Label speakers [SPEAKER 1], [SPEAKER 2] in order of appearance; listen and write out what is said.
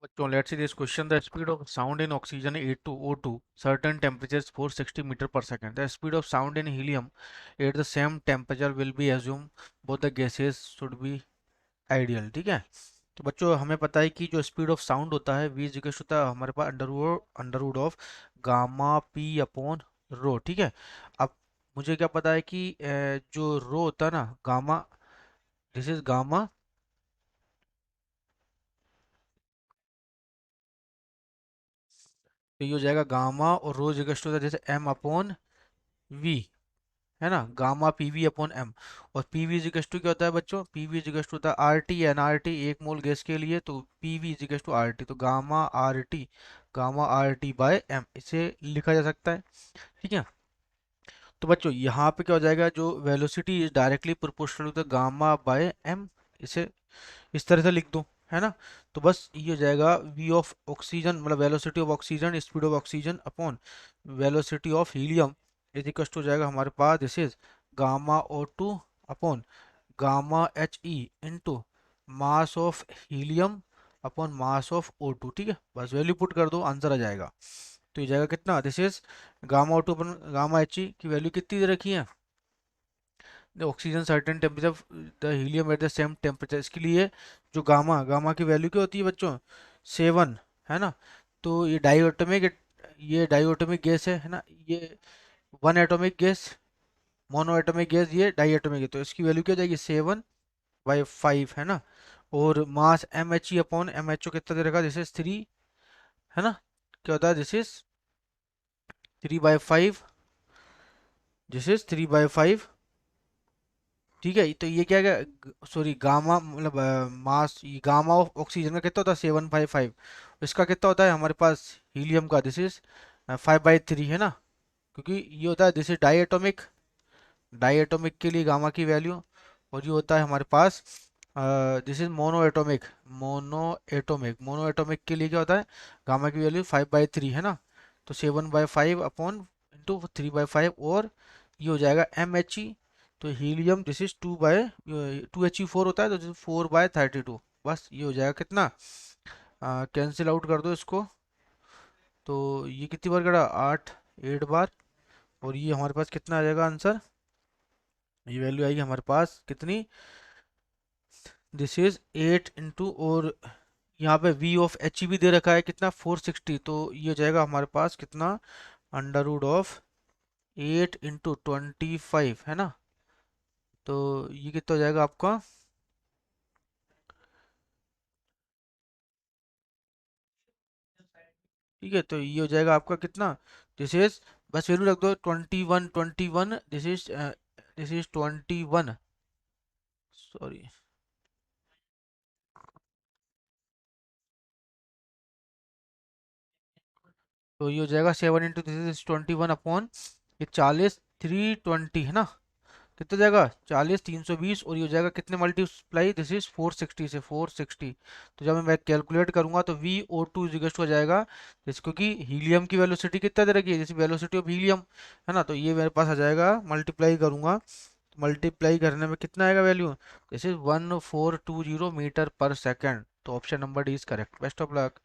[SPEAKER 1] बच्चों, let's see this question. The speed of sound in oxygen A2O2, certain temperatures 460 meter per second. The speed of sound in helium at the same temperature will be assumed both the gases should be ideal. ठीक है। तो बच्चों हमें पता है कि जो speed of sound होता है v इक्वल होता है हमारे पास under root of gamma p upon rho. ठीक है। अब मुझे क्या पता है कि जो रो होता है ना गामा, दिस इज गामा, तो ये हो जाएगा गामा और रो इक्वल होता है जैसे m अपॉन v, है ना, गामा पीवी अपॉन एम। और पीवी इजिकल्स टू क्या होता है बच्चों? पीवी इजिकल्स टू होता है R T N R T, एक मोल गैस के लिए, तो PV equals to R T, तो gamma R T by M इसे लिखा जा सकता है। ठीक है। तो बच्चों यहाँ पे क्या हो जाएगा, जो velocity is directly proportional to the gamma by M, इसे इस तरह से लिख दो, है ना। तो बस ये हो जाएगा वी ऑफ ऑक्सीजन, मतलब velocity of oxygen, speed of oxygen upon velocity of helium is equal to हो जाएगा हमारे पास, this is gamma O two upon gamma H E into mass of helium upon mass of O two. ठीक है, बस value put कर दो, answer आ जाएगा। तो ये जाएगा कितना, this is gamma O two upon gamma H E की वैल्यू कितनी दे रखी है, the oxygen certain temperature, the helium at the same temperature. इसके लिए जो गामा गामा की वैल्यू क्या होती है बच्चों, 7, है ना। तो ये डाइऑटोमिक गैस है ना, ये one atomic gas, mono atomic gas, ये डाई एटॉमिक है, तो इसकी वैल्यू क्या हो जाएगी 7/5, है ना। और mass M H E upon M H O कितना दे रखा, दिस इज 3, है ना। क्या होता है, दिस इज 3/5, दिस इज 3/5। ठीक है, तो ये क्या है, सॉरी गामा मतलब मास, ये गामा ऑफ ऑक्सीजन का कितना होता है 7/5, इसका कितना होता है हमारे पास हीलियम का, दिस इज 5/3, है ना। क्योंकि ये होता है दिस इज डाई एटॉमिक के लिए गामा की वैल्यू, और ये होता है हमारे पास दिस इज मोनो एटॉमिक के लिए क्या होता है, गामा की वैल्यू 5/3, है ना। तो 7/5 अपॉन इंटू 3/5, और ये हो जाएगा एम एच ई, तो हीलियम दिस इज 2He4 होता है, तो 4/32। बस ये हो जाएगा कितना, कैंसिल आउट कर दो इसको, तो ये कितनी बार करा, 8 बार। और ये हमारे पास कितना आ जाएगा आंसर, ये वैल्यू आएगी हमारे पास कितनी, दिस इज 8 इंटू, और यहाँ पे वी ऑफ एच भी दे रखा है कितना 460, तो ये हो जाएगा हमारे पास कितना, √8 इंटू 25, है ना। तो ये कितना हो जाएगा आपका, ठीक है, तो ये हो जाएगा आपका कितना, दिस इज, बस वैल्यू रख दो 21 दिस इज 21, सॉरी, तो ये हो जाएगा 7 इंटू दिस इज 21 अपॉन ये 40, 320, है ना। कितना जाएगा 40, 320, और ये हो जाएगा कितने मल्टीप्लाई, दिस इज 460 से 460। तो जब मैं कैलकुलेट करूंगा तो वी ओ टू इजिकल्स हो जाएगा, जैसे क्योंकि हीलियम की वेलोसिटी कितना दे रखी है, जैसे वेलोसिटी ऑफ हीलियम, है ना। तो ये मेरे पास आ जाएगा, मल्टीप्लाई करूंगा, मल्टीप्लाई करने में कितना आएगा वैल्यू, दिस इज 1420 मीटर पर सेकेंड। तो option number D is correct. Best of luck.